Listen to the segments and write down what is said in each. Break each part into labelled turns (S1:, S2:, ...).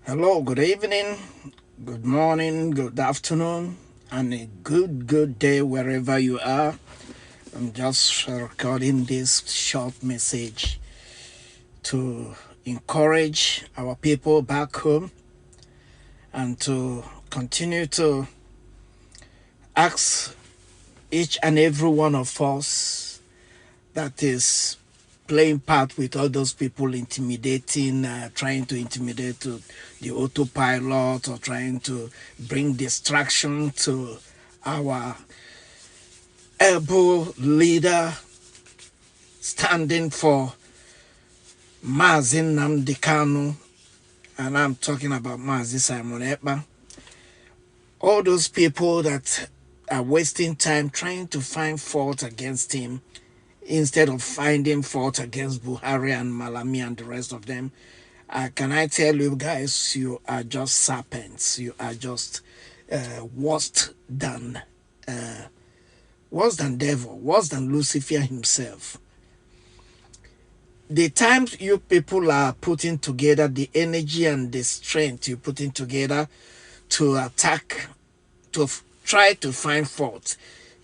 S1: Hello, good evening, good morning, good afternoon, and a good day wherever you are. I'm just recording this short message to encourage our people back home and to continue to ask each and every one of us that is playing part with all those people intimidating, trying to intimidate to the autopilot or trying to bring distraction to our able leader standing for Mazin Namdekanu, and I'm talking about Mazi Simon Ekpa. All those people that are wasting time trying to find fault against him instead of finding fault against Buhari and Malami and the rest of them. Can I tell you guys, you are just serpents. You are just worse than devil, worse than Lucifer himself. The times you people are putting together, the energy and the strength you're putting together to attack, to try to find fault.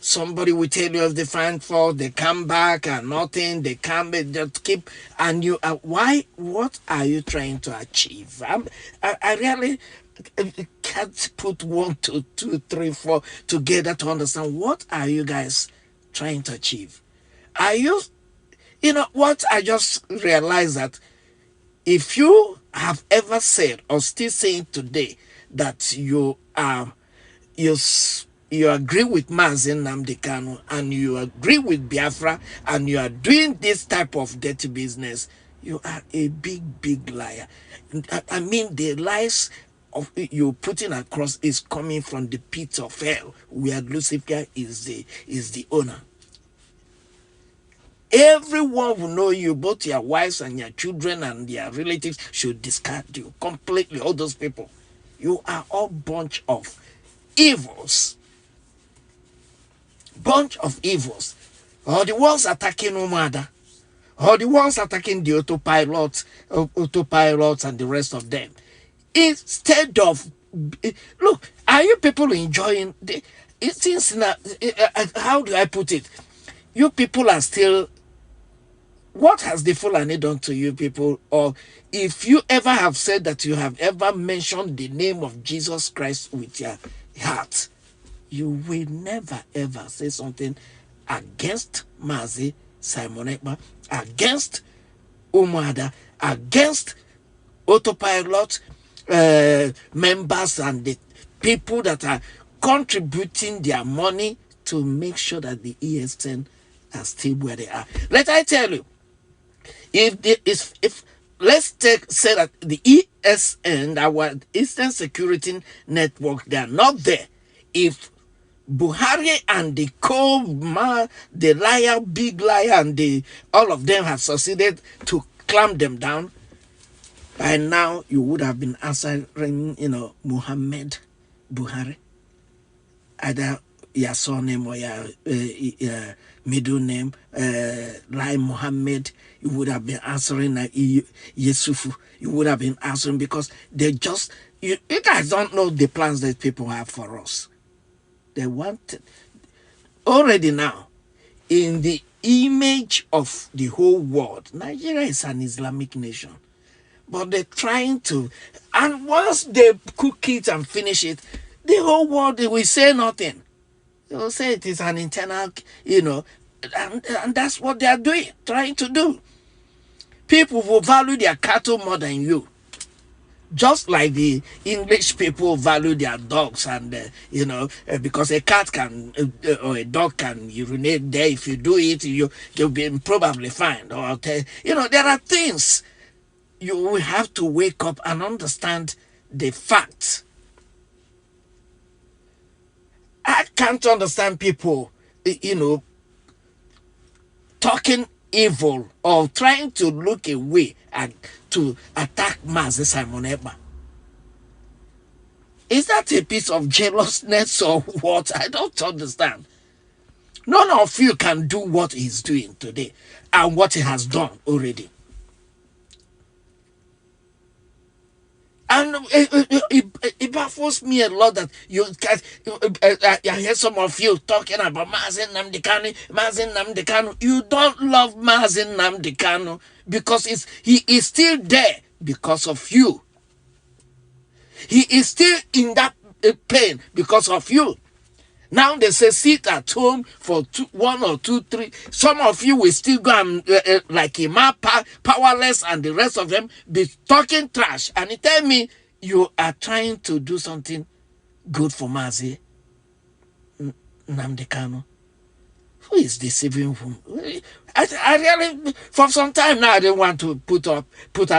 S1: Somebody will tell you if they find fault, they come back and nothing, they come back, just keep, and you are, why, what are you trying to achieve? I really can't put 1, 2, 2, 3, 4 together to understand what are you guys trying to achieve. Are you know what, I just realized that if you have ever said or still saying today that you are, you agree with Mazin Namdekanu and you agree with Biafra and you are doing this type of dirty business, you are a big liar. I mean, the lies of you putting across is coming from the pit of hell where Lucifer is the owner. Everyone will know you, both your wives and your children and their relatives should discard you completely. All those people, you are all bunch of evils. Bunch of evils. Or the ones attacking Umada, or the ones attacking the autopilots and the rest of them. Instead of, look, are you people enjoying the, it seems now, how do I put it? You people are still, what has the Fulani done to you people? Or if you ever have said that you have ever mentioned the name of Jesus Christ with your heart, you will never ever say something against Mazi Simon Ekpa, against Umada, against autopilot members and the people that are contributing their money to make sure that the ESN are still where they are. Let I tell you, if let's say that the ESN, our Eastern Security Network, they are not there. If Buhari and the the liar, big liar, and all of them have succeeded to clamp them down, by now you would have been answering, Muhammad Buhari, either your surname or your middle name, like Muhammad. You would have been answering Yusufu. You would have been answering because they just, you guys don't know the plans that people have for us. They want already now, in the image of the whole world, Nigeria is an Islamic nation. But they're trying to, and once they cook it and finish it, the whole world, they will say nothing. They will say it is an internal, and that's what they are doing, trying to do. People will value their cattle more than you. Just like the English people value their dogs, and because a cat can or a dog can urinate there, if you do it, you'll be probably fined. Or there are things you will have to wake up and understand the facts. I can't understand people, talking evil or trying to look away and to attack Mazi Simon Ekpa. Is that a piece of jealousness or what? I don't understand. None of you can do what he's doing today and what he has done already. And it baffles me a lot that you guys, I hear some of you talking about Mazin Namdekanu. You don't love Mazin Namdekanu because he is still there because of you. He is still in that pain because of you. Now they say sit at home for 1 or 2, 3. Some of you will still go and like Ima powerless, and the rest of them be talking trash. And he tell me you are trying to do something good for Mazi Namdekanu. Who is deceiving whom? I really, for some time now, I didn't want to put out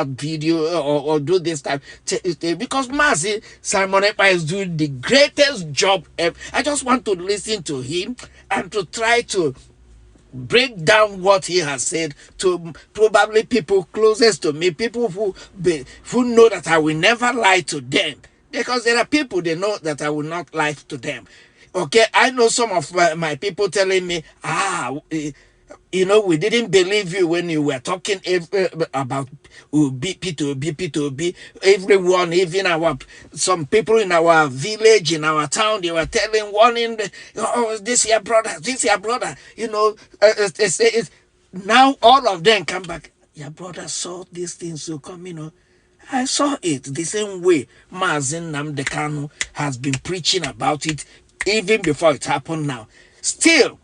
S1: video or do this type because Mazi Simon Ekpa is doing the greatest job ever. I just want to listen to him and to try to break down what he has said to probably people closest to me, people who know that I will never lie to them, because there are people they know that I will not lie to them. Okay, I know some of my people telling me, we didn't believe you when you were talking about P2B. Everyone, even some people in our village, in our town, they were warning, this your brother. Now all of them come back. Your brother saw these things to come, I saw it the same way Mazin Namdekanu has been preaching about it even before it happened now. Still,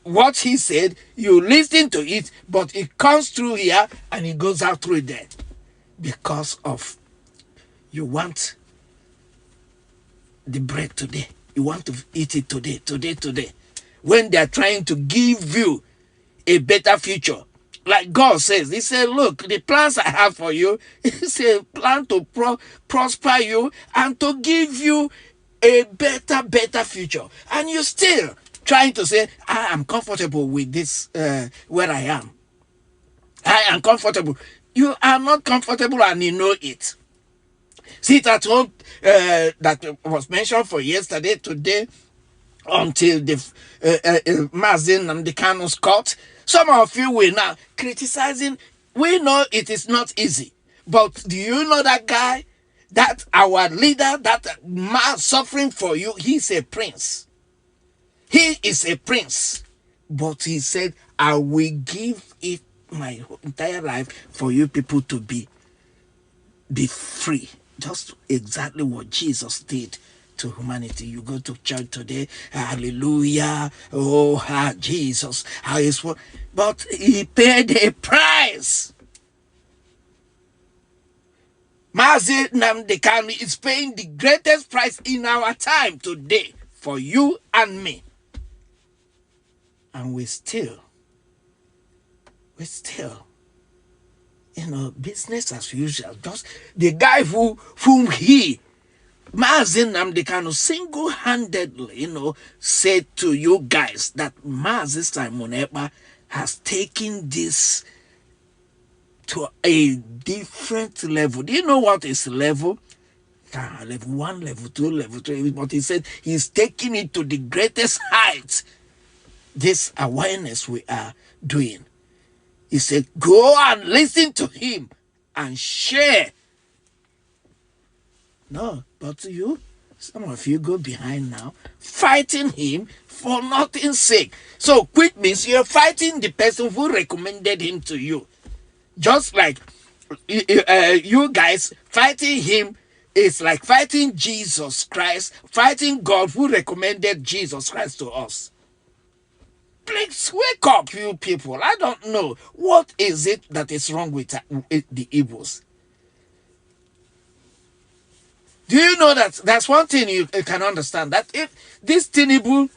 S1: what he said, you listen to it, but it comes through here and it goes out through there. Because of you want the bread today. You want to eat it today. When they are trying to give you a better future. Like God says, he said, look, the plans I have for you, it's a plan to prosper you and to give you a better future. And you still trying to say, I am comfortable with this, where I am. I am comfortable. You are not comfortable and you know it. Sit at home, that was mentioned for yesterday, today, until the Mazin Namdekanu's court. Some of you will now criticizing. We know it is not easy. But do you know that guy? That our leader, that man suffering for you, he's a prince. He is a prince. But he said, I will give it my entire life for you people to be free. Just exactly what Jesus did to humanity. You go to church today, hallelujah, Jesus, how is what? But he paid a price. Mazin Namdekanu is paying the greatest price in our time today for you and me. And we still, business as usual. Just the guy whom Mazin Namdekanu single-handedly, said to you guys that Mazin Simon Ekpa has taken this to a different level. Do you know what is level? Level 1, level 2, level 3. But he said he's taking it to the greatest height. This awareness we are doing. He said, go and listen to him and share. No, but some of you go behind now, fighting him for nothing's sake. So quit means you're fighting the person who recommended him to you. Just like you guys fighting him is like fighting Jesus Christ, fighting God who recommended Jesus Christ to us. Please wake up, you people. I don't know. What is it that is wrong with the Igbos? Do you know that that's one thing you can understand? That if this Tinubu,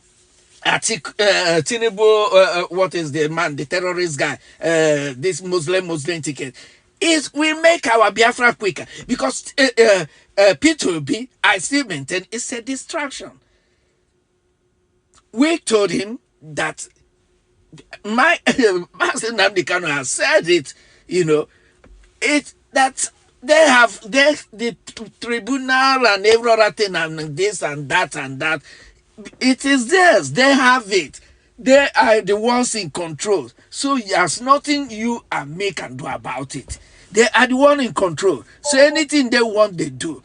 S1: what is the man, the terrorist guy, this Muslim ticket, will make our Biafra quicker. Because P2B, I still maintain, it's a distraction. We told him that Mazin Namdekanu has said it, that they have the tribunal and every other thing and this and that and that. It is theirs. They have it. They are the ones in control. So there's nothing you and me can do about it. They are the one in control. So anything they want, they do.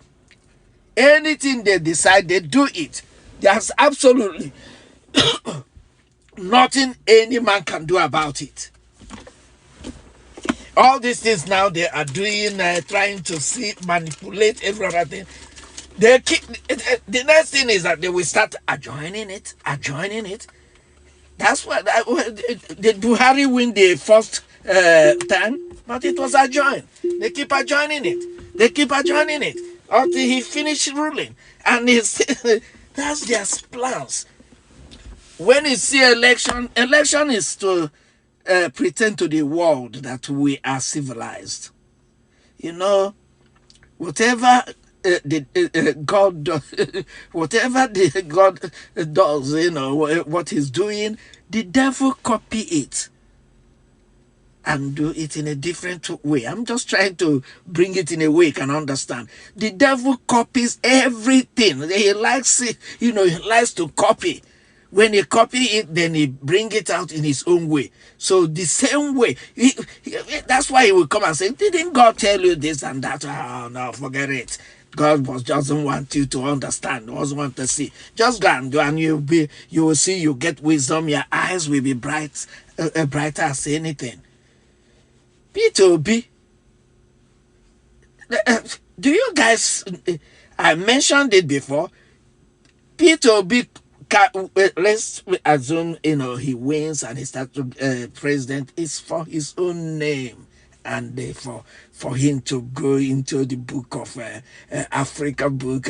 S1: Anything they decide, they do it. There's absolutely nothing any man can do about it. All these things now they are doing, trying to see, manipulate every other thing. They keep, the next thing is that they will start adjoining it. That's why did Buhari win the first time, but it was adjoined. They keep adjoining it until he finished ruling, and that's their plans. When you see election is to pretend to the world that we are civilized. You know, whatever God does, whatever the God does, you know, what he's doing, the devil copy it and do it in a different way. I'm just trying to bring it in a way you can understand. The devil copies everything. He likes it, you know, he likes to copy. When he copy it, then he bring it out in his own way. So the same way, that's why he will come and say, didn't God tell you this and that? Oh, no, forget it. God doesn't want you to understand, doesn't want to see. Just go and do, and you will see, you get wisdom, your eyes will be bright, brighter as anything. P2B. Do you guys, I mentioned it before, P2B, let's assume, you know, he wins and he starts president, is for his own name and for him to go into the book of Africa book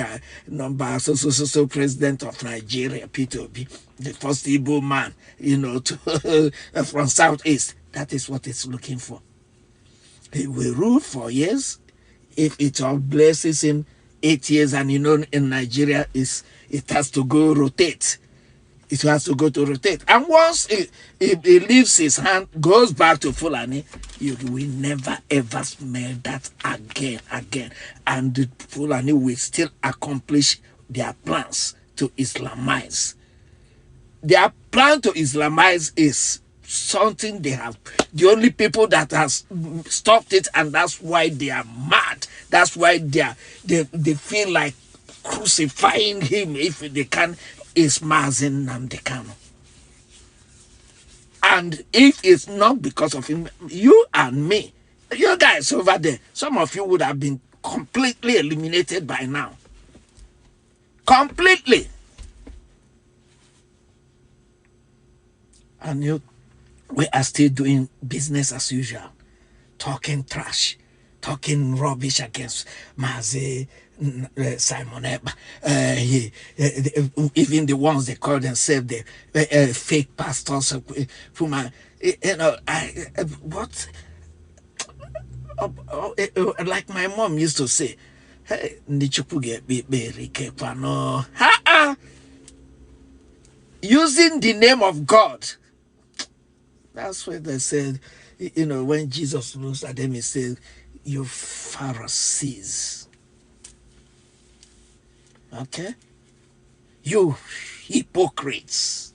S1: number so president of Nigeria, P2B, the first Igbo man, you know, to from Southeast. That is what it's looking for. He will rule for years. If it all blesses him, 8 years, and you know in Nigeria it has to go rotate. It has to go to rotate. And once he leaves his hand, goes back to Fulani, you will never ever smell that again. And the Fulani will still accomplish their plans to Islamize. Their plan to Islamize is something they have. The only people that has stopped it, and that's why they are mad. That's why they feel like crucifying him if they can, is Mazen Nnamdi Kanu. And if it's not because of him, you and me, you guys over there, some of you would have been completely eliminated by now. Completely. And we are still doing business as usual, talking trash, talking rubbish against Mazi, Simon Eba, even the ones they call themselves the fake pastors. You know, like my mom used to say, hey, using the name of God. That's what they said, you know, when Jesus looks at them, he said, you Pharisees. Okay? You hypocrites.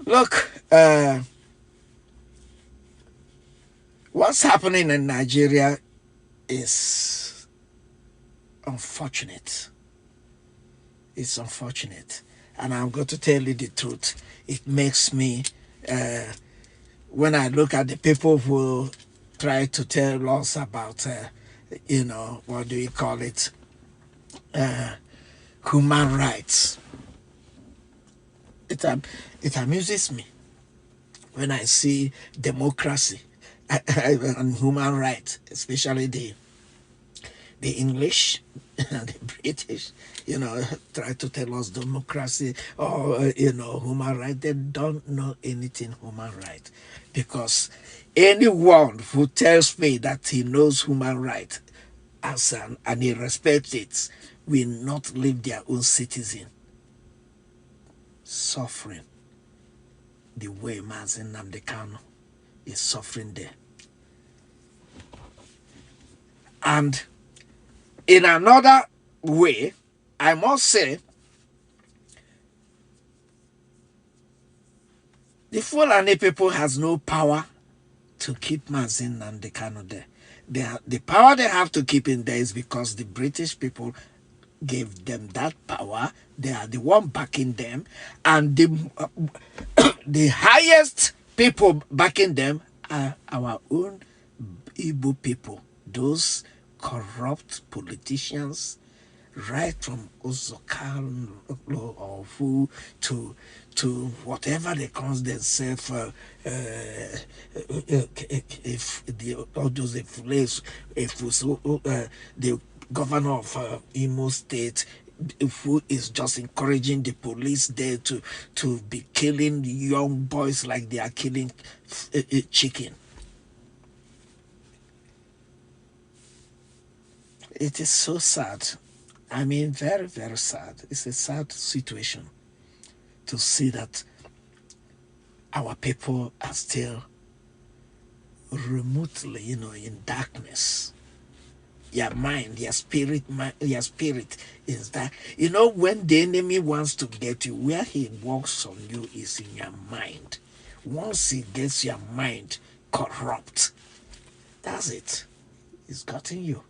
S1: Look, what's happening in Nigeria is unfortunate. It's unfortunate. And I'm going to tell you the truth. It makes me, when I look at the people who try to tell us about, you know, what do you call it? Human rights. It amuses me when I see democracy and human rights, especially the English and the British, you know, try to tell us democracy or, you know, human rights. They don't know anything human rights, because anyone who tells me that he knows human rights and he respects it will not leave their own citizen suffering the way Mazen Nnamdi Kanu is suffering there. And in another way, I must say, the Fulani people has no power to keep Mazin and the Kano there. The power they have to keep in there is because the British people gave them that power. They are the one backing them, and the highest people backing them are our own Igbo people. Those corrupt politicians, right from Ozokal or who to whatever they call themselves, if the all those if the governor of Imo State, who is just encouraging the police there to be killing young boys like they are killing chicken. It is so sad. I mean, very, very sad. It's a sad situation to see that our people are still remotely, in darkness. Your mind, your spirit is that. When the enemy wants to get you, where he works on you is in your mind. Once he gets your mind corrupt, that's it. He's gotten you.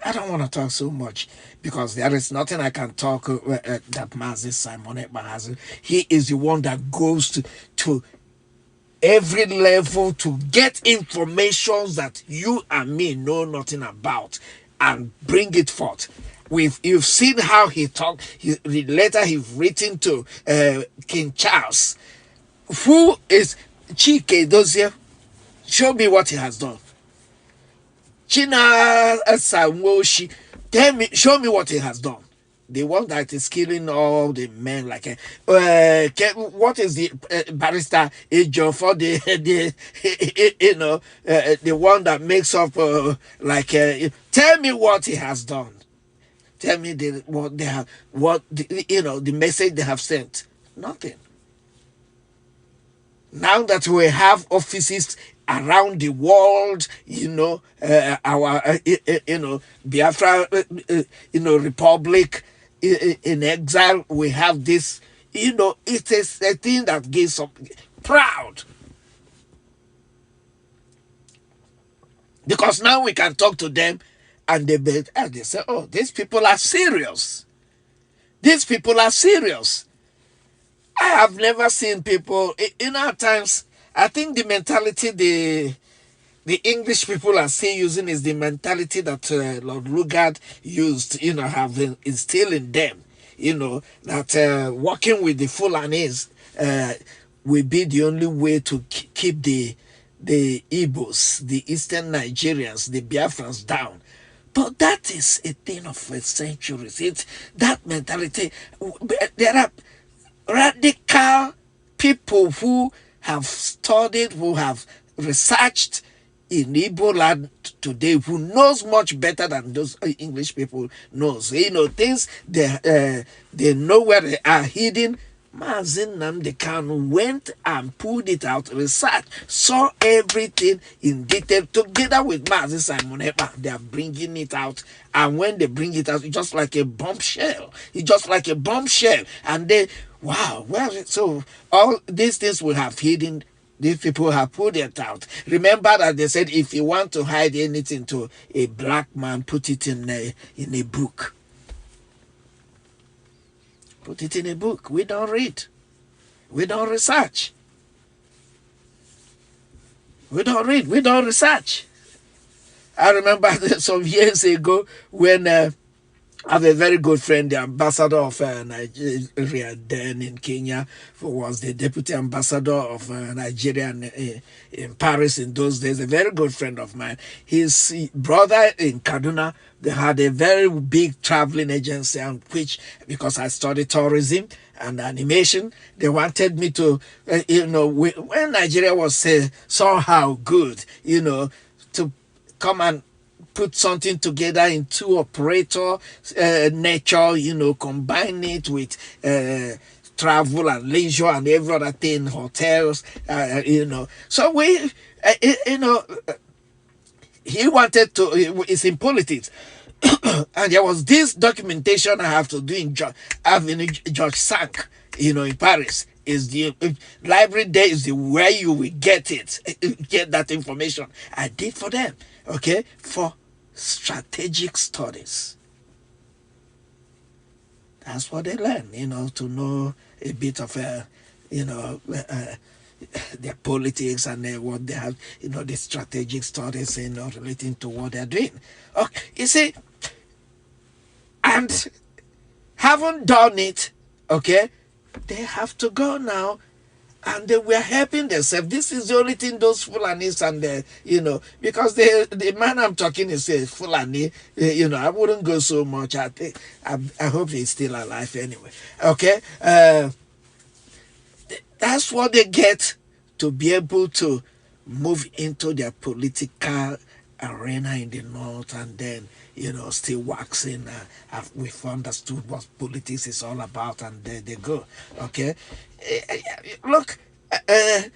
S1: I don't want to talk so much because there is nothing I can talk that Mazi Simon Ekpa has. He is the one that goes to every level to get information that you and me know nothing about and bring it forth. You've seen how he talked. The letter he's written to King Charles, who is Chike Dozie. Show me what he has done. China Samoshi, show me what he has done. The one that is killing all the men, like what is the barrister Ejo for the the one that makes up tell me what he has done. Tell me what they have, the message they have sent. Nothing. Now that we have offices around the world, our Biafra republic in exile, we have this, it is a thing that gives us proud, because now we can talk to them and they say, oh, these people are serious. I have never seen people in our times. I think the mentality the English people are still using is the mentality that Lord Lugard used, have instilled in them, that working with the Fulanis will be the only way to keep the Igbos, the Eastern Nigerians, the Biafrans down. But that is a thing of centuries. It's that mentality. There are radical people who have studied, who have researched in Igbo land today, who knows much better than those English people knows. Things they know where they are hidden. Mazin Nnamdi Kanu went and pulled it out, researched, saw everything in detail together with Mazin Simon Ekpa. They are bringing it out, and when they bring it out, it's just like a bombshell. And they, wow, well, so all these things we have hidden, these people have put it out. Remember that they said if you want to hide anything to a black man, put it in a book. Put it in a book. We don't read. We don't research. We don't read. We don't research. I remember some years ago when I have a very good friend, the ambassador of Nigeria then in Kenya, who was the deputy ambassador of Nigeria in Paris in those days, a very good friend of mine. His brother in Kaduna, they had a very big traveling agency, and which, because I studied tourism and animation, they wanted me to, when Nigeria was somehow good, to come and put something together in two operator nature, combine it with travel and leisure and every other thing, hotels, So we, he wanted to, it's in politics. And there was this documentation I have to do in Avenue George Sank, in Paris. Is the library there is the where you will get it, get that information. I did for them, okay, for strategic studies. That's what they learn, to know a bit of their politics and what they have, the strategic studies, relating to what they're doing. Okay, you see, and haven't done it, okay, they have to go now, and they were helping themselves. This is the only thing those Fulanis and because the man I'm talking is a Fulani. I wouldn't go so much. I think I hope he's still alive anyway. Okay, that's what they get to be able to move into their political arena in the north, and then still waxing. We've understood what politics is all about, and there they go. Okay, look, I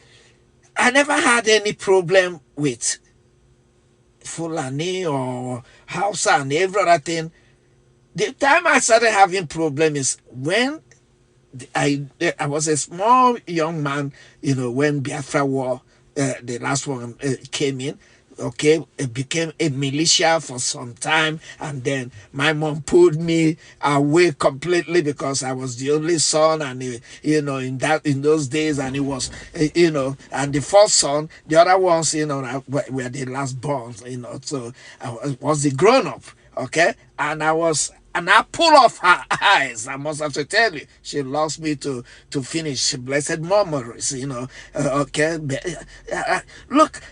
S1: never had any problem with Fulani or Hausa and every other thing. The time I started having problem is when I was a small young man, when Biafra War, the last one, came in. Okay, it became a militia for some time, and then my mom pulled me away completely because I was the only son, and in those days, and it was and the first son, the other ones, were the last born, so I was the grown up, okay, and I pull off her eyes. I must have to tell you, she lost me to finish blessed memories. Okay, look.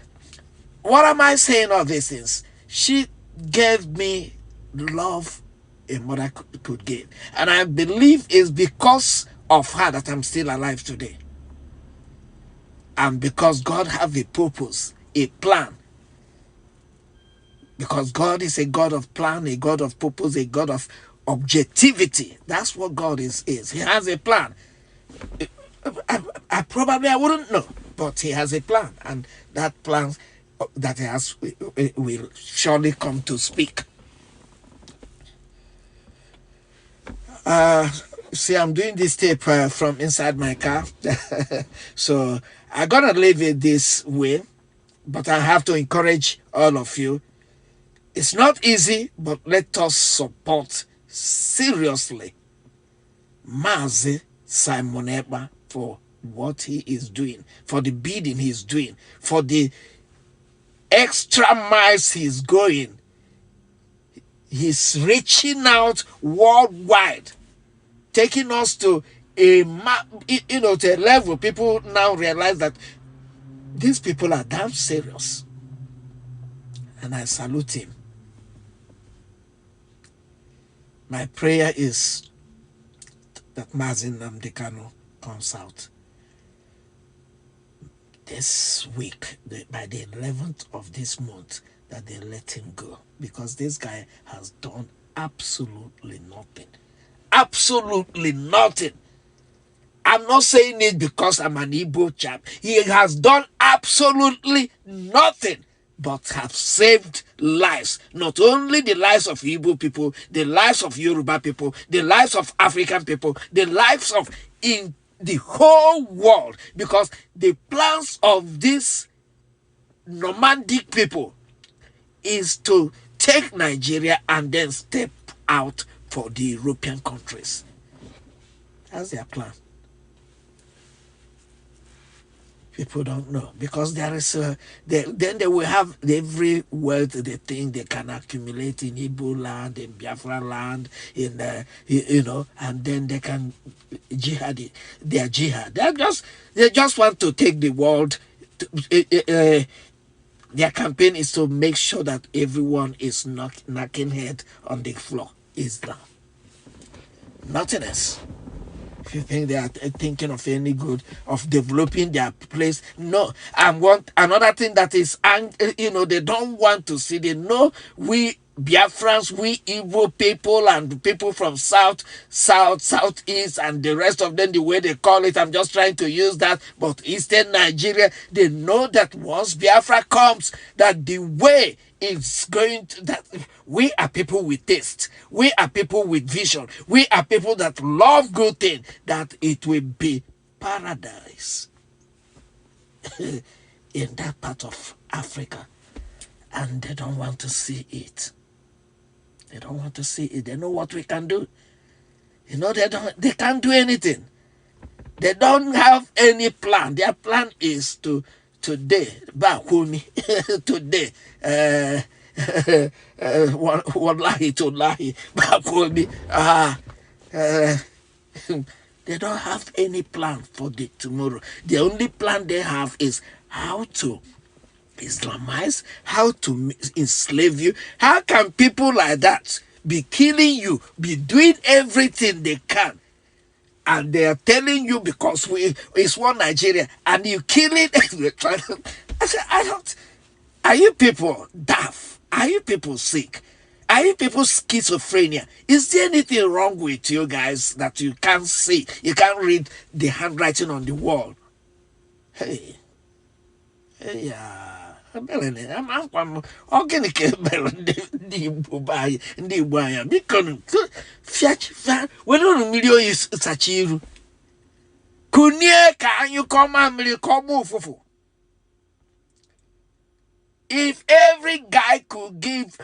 S1: What am I saying all these things? She gave me love a mother could give. And I believe it's because of her that I'm still alive today. And because God have a purpose, a plan. Because God is a God of plan, a God of purpose, a God of objectivity. That's what God is. He has a plan. I wouldn't know, but he has a plan. And that plan that has will surely come to speak. See, I'm doing this tape from inside my car, so I'm gonna leave it this way. But I have to encourage all of you. It's not easy, but let us support seriously Mazi Simon Ekpa for what he is doing, for the bidding he's doing, for the extra miles he's going. He's reaching out worldwide, taking us to to a level people now realize that these people are damn serious, and I salute him. My prayer is that Mazi Nnamdi Kanu comes out this week, by the 11th of this month, that they let him go, because this guy has done absolutely nothing. Absolutely nothing. I'm not saying it because I'm an Igbo chap. He has done absolutely nothing but have saved lives. Not only the lives of Igbo people, the lives of Yoruba people, the lives of African people, the lives of in the whole world, because the plans of these nomadic people is to take Nigeria and then step out for the European countries. That's their plan. People don't know, because there is then they will have every wealth they think they can accumulate in Igbo land, in Biafra land, in and then they can jihad it. Their jihad. They just want to take the world. Their campaign is to make sure that everyone is knocking head on the floor. Islam. Nothing else. If you think they are thinking of any good, of developing their place, no. And another thing that is, they don't want to see. They know we Biafrans, we Igbo people, and people from south, southeast, and the rest of them, the way they call it, I'm just trying to use that, but Eastern Nigeria, they know that once Biafra comes, that the way is going to that we are people with taste, we are people with vision, we are people that love good things, that it will be paradise in that part of Africa. And they don't want to see it. They don't want to see it. They know what we can do. They can't do anything. They don't have any plan. Their plan is to today, Bakumi, today, wallahi to lahi, Bakumi. They don't have any plan for the tomorrow. The only plan they have is how to Islamize, how to enslave you. How can people like that be killing you, be doing everything they can, and they are telling you because it's one Nigeria, and you kill it? I said, I don't. Are you people daft? Are you people sick? Are you people schizophrenia? Is there anything wrong with you guys that you can't see? You can't read the handwriting on the wall? Hey, yeah. Organic when on million is such you. Kunia, can you come and come fufu? If every guy could give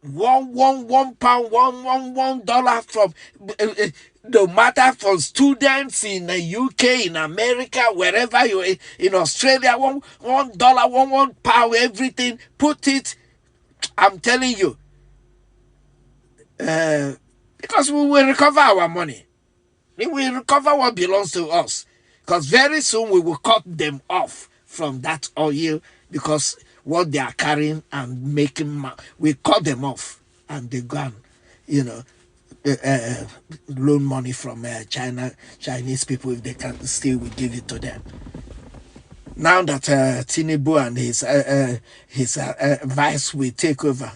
S1: one pound, $1 from no matter for students in the UK, in America, wherever you in Australia, $1, one pound, everything, put it. I'm telling you, because we will recover our money. We will recover what belongs to us. Because very soon we will cut them off from that oil, because what they are carrying and making, we cut them off, and they gone, loan money from Chinese people. If they can still, we give it to them. Now that Tinubu and his vice will take over,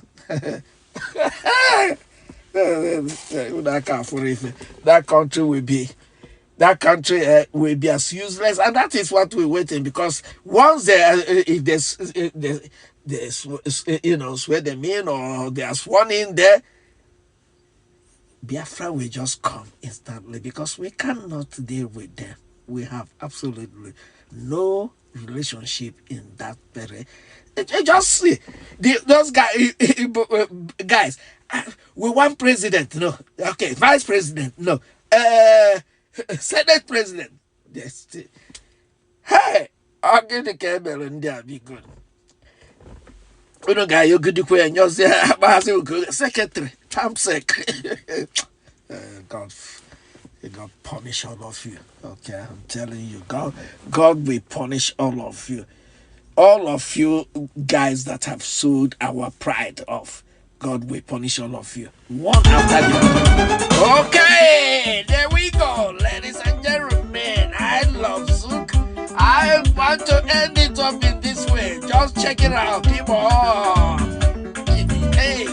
S1: that country will be as useless, and that is what we're waiting. Because once if there's swear them in, or they are sworn in there, Biafra will just come instantly, because we cannot deal with them. We have absolutely no relationship in that period. Just see those guys. We want president, no. Okay, vice president, no. Senate president, yes. Hey, I'll get the cable and there be good. Guy, you good to and you're secretary, Trump secretary. God punish all of you. Okay, I'm telling you, God will punish all of you. All of you guys that have sold our pride off, God will punish all of you. One after the other. Okay, there we go, ladies and gentlemen. I love Zook. I want to end it up in this way. Just check it out, people. Hey,